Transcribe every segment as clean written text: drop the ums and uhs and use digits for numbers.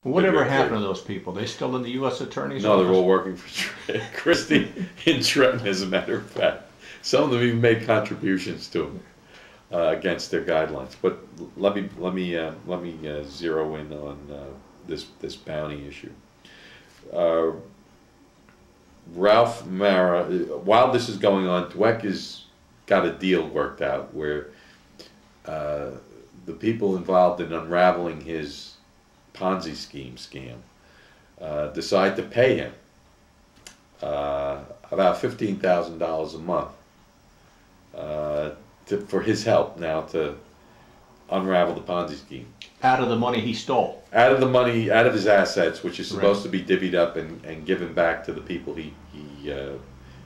Whatever happened to those people? They still in the U.S. Attorney's No, office? they're all working for Christie in Trenton, as a matter of fact. Some of them even made contributions to him against their guidelines. But let me zero in on this bounty issue. Ralph Mara, while this is going on, Dweck has got a deal worked out where the people involved in unraveling his Ponzi scam decide to pay him about $15,000 a month for his help now to unravel the Ponzi scheme. Out of the money he stole? Out of the money, out of his assets, which is supposed to be divvied up and given back to the people he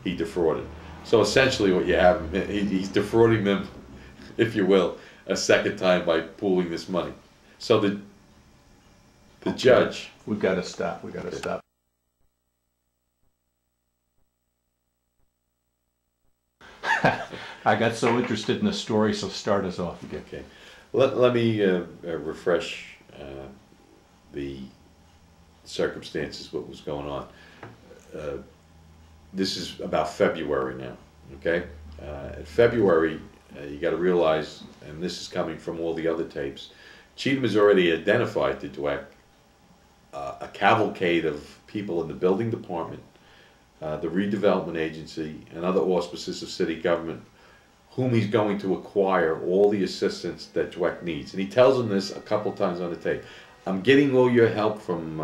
defrauded. So essentially what you have, he's defrauding them, if you will, a second time by pooling this money. So the judge... We've got to stop. We've got to stop. I got so interested in the story, so start us off again. Okay. Let me refresh the circumstances, what was going on. This is about February now, okay? In February, you got to realize, and this is coming from all the other tapes, Cheatham has already identified to Dweck a cavalcade of people in the building department, the redevelopment agency, and other auspices of city government, whom he's going to acquire all the assistance that Dweck needs. And he tells them this a couple times on the tape. I'm getting all your help from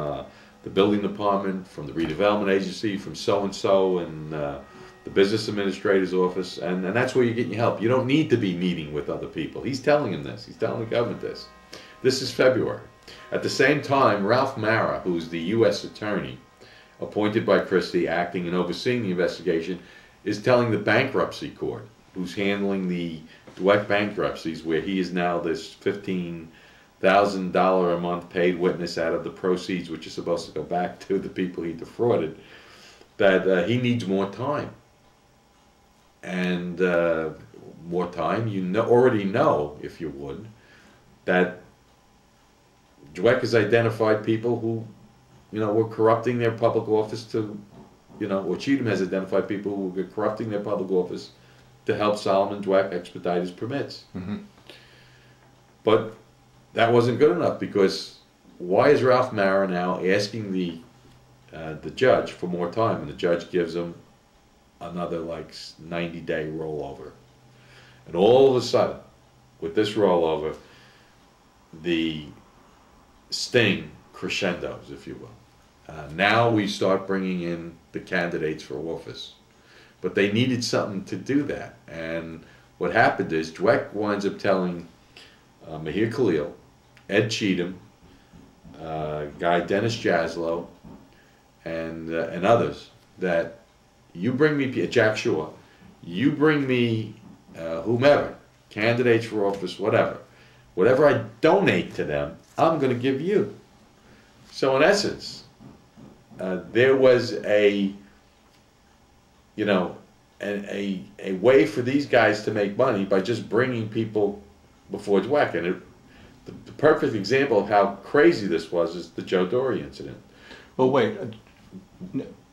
the building department, from the redevelopment agency, from so-and-so, and the business administrator's office, and that's where you're getting your help. You don't need to be meeting with other people. He's telling him this. He's telling the government this. This is February. At the same time, Ralph Mara, who's the U.S. attorney appointed by Christie, acting and overseeing the investigation, is telling the bankruptcy court, who's handling the Dweck bankruptcies, where he is now this $15,000 a month paid witness out of the proceeds, which is supposed to go back to the people he defrauded, that he needs more time. And more time, you already know, if you would, that Dweck has identified people who, were corrupting their public office to, or Cheatham has identified people who were corrupting their public office to help Solomon Dweck expedite his permits. Mm-hmm. But that wasn't good enough, because why is Ralph Mara now asking the judge for more time, and the judge gives him another 90-day rollover? And all of a sudden, with this rollover, the sting crescendos, if you will. Now we start bringing in the candidates for office. But they needed something to do that. And what happened is Dweck winds up telling Mahir Khalil, Ed Cheatham, guy Dennis Jaslow, and others, that you bring me, Jack Shaw, you bring me whomever, candidates for office, whatever I donate to them, I'm going to give you. So in essence, there was a way for these guys to make money by just bringing people before Dweck. And the perfect example of how crazy this was is the Joe Dory incident. But wait,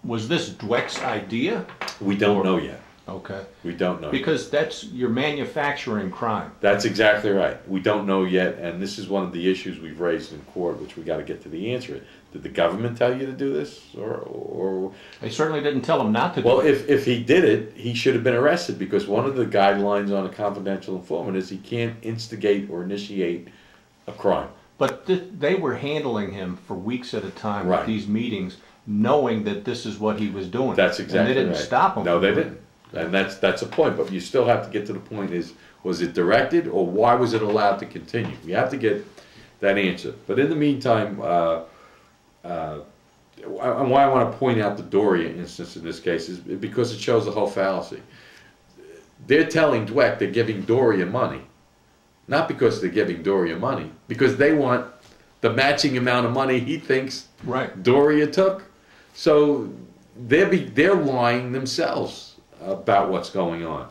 was this Dweck's idea? We don't know yet. Okay. We don't know. Because you're manufacturing crime. That's exactly right. We don't know yet, and this is one of the issues we've raised in court, which we got to get to the answer. Did the government tell you to do this, or? They certainly didn't tell him not to do it. Well, it. if he did it, he should have been arrested, because one of the guidelines on a confidential informant is he can't instigate or initiate a crime. But they were handling him for weeks at a time right. with these meetings, knowing that this is what he was doing. That's exactly right. And they didn't stop him. No, they didn't. And that's a point. But you still have to get to the point is, was it directed, or why was it allowed to continue? We have to get that answer. But in the meantime, why I want to point out the Doria instance in this case is because it shows the whole fallacy. They're telling Dweck they're giving Doria money. Not because they're giving Doria money, because they want the matching amount of money he thinks right. Doria took. So they're lying themselves about what's going on.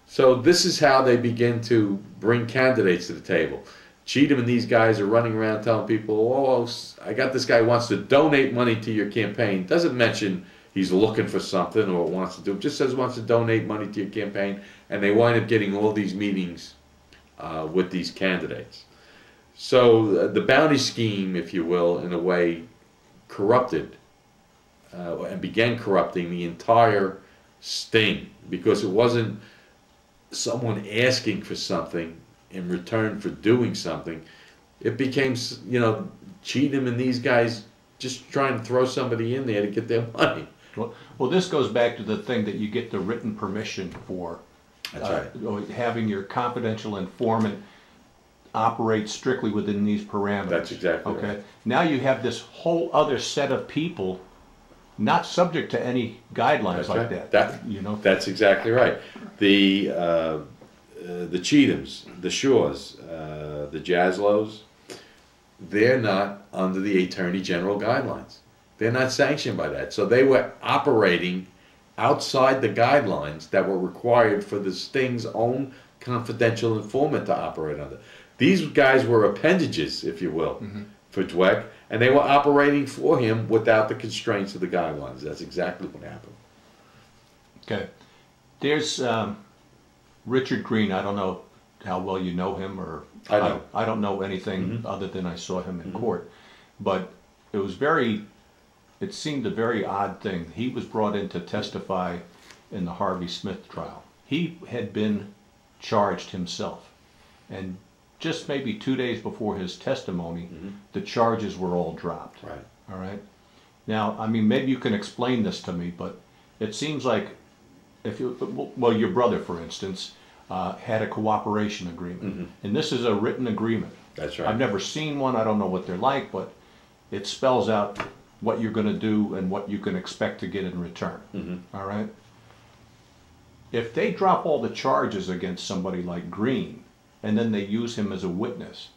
So this is how they begin to bring candidates to the table. Cheatham and these guys are running around telling people, oh, I got this guy who wants to donate money to your campaign. Doesn't mention he's looking for something or wants to do. Just says wants to donate money to your campaign. And they wind up getting all these meetings with these candidates. So the bounty scheme, if you will, in a way, corrupted and began corrupting the entire sting, because it wasn't someone asking for something in return for doing something. It became, you know, Cheatham and these guys just trying to throw somebody in there to get their money. Well, this goes back to the thing that you get the written permission for. That's right. Having your confidential informant operate strictly within these parameters. That's exactly okay. right. Now you have this whole other set of people not subject to any guidelines That's like right. that. You know. That's exactly right. The Cheathams, the Shaws, the Jaslows, they're not under the Attorney General guidelines. They're not sanctioned by that. So they were operating outside the guidelines that were required for the Sting's own confidential informant to operate under. These guys were appendages, if you will, for Dweck, and they were operating for him without the constraints of the guidelines. That's exactly what happened. Okay. There's Richard Green. I don't know how well you know him, or I know. I don't know anything other than I saw him in court. But it was it seemed a very odd thing. He was brought in to testify in the Harvey Smith trial. He had been charged himself, and just maybe 2 days before his testimony, the charges were all dropped. Right. All right. Now, I mean, maybe you can explain this to me, but it seems like if you, well, your brother, for instance, had a cooperation agreement, and this is a written agreement. That's right. I've never seen one. I don't know what they're like, but it spells out what you're going to do and what you can expect to get in return. All right. If they drop all the charges against somebody like Green, and then they use him as a witness,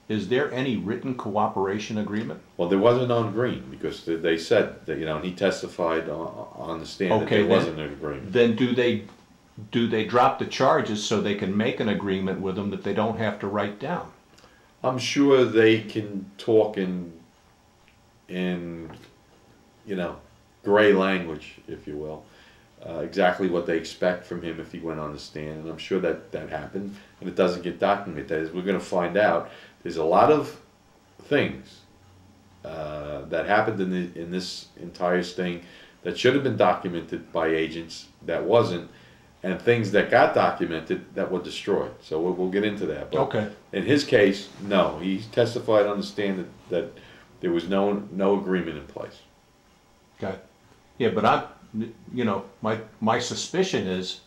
is there any written cooperation agreement? Well, there wasn't on Green, because they said that, you know, he testified on the stand that there wasn't an agreement. Then do they drop the charges so they can make an agreement with him that they don't have to write down? I'm sure they can talk in you know, gray language, if you will, exactly what they expect from him if he went on the stand, and I'm sure that happened, and it doesn't get documented. As we're going to find out, there's a lot of things that happened in this entire sting that should have been documented by agents that wasn't, and things that got documented that were destroyed. So we'll get into that. But okay. In his case, no, he testified on the stand that there was no agreement in place. Okay. Yeah, but you know, my suspicion is,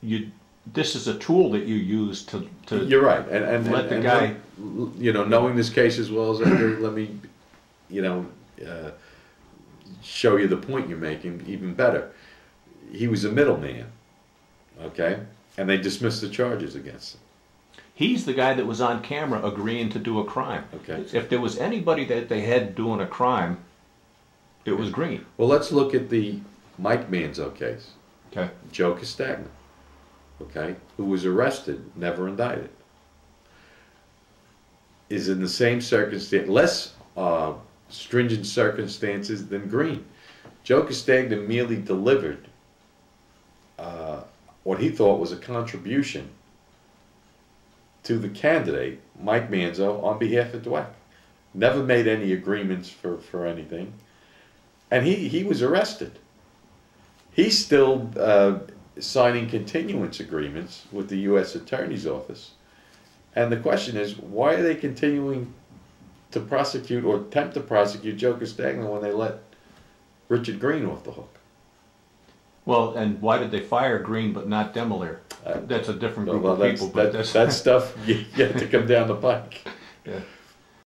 this is a tool that you use to You're right, and let the guy, you know, knowing this case as well as I do, let me, you know, show you the point you're making even better. He was a middleman, okay, and they dismissed the charges against him. He's the guy that was on camera agreeing to do a crime. Okay. If there was anybody that they had doing a crime, it was Green. Well, let's look at the Mike Manzo case. Okay. Joe Castagna, okay, who was arrested, never indicted, is in the same circumstance, less stringent circumstances than Green. Joe Castagna merely delivered what he thought was a contribution to the candidate, Mike Manzo, on behalf of Dweck. Never made any agreements for anything. And he was arrested. He's still signing continuance agreements with the U.S. Attorney's Office. And the question is, why are they continuing to prosecute or attempt to prosecute Joe Castagna when they let Richard Green off the hook? Well, and why did they fire Green but not Demolier? That's a different group of people. That's stuff yet to come down the pike. Yeah.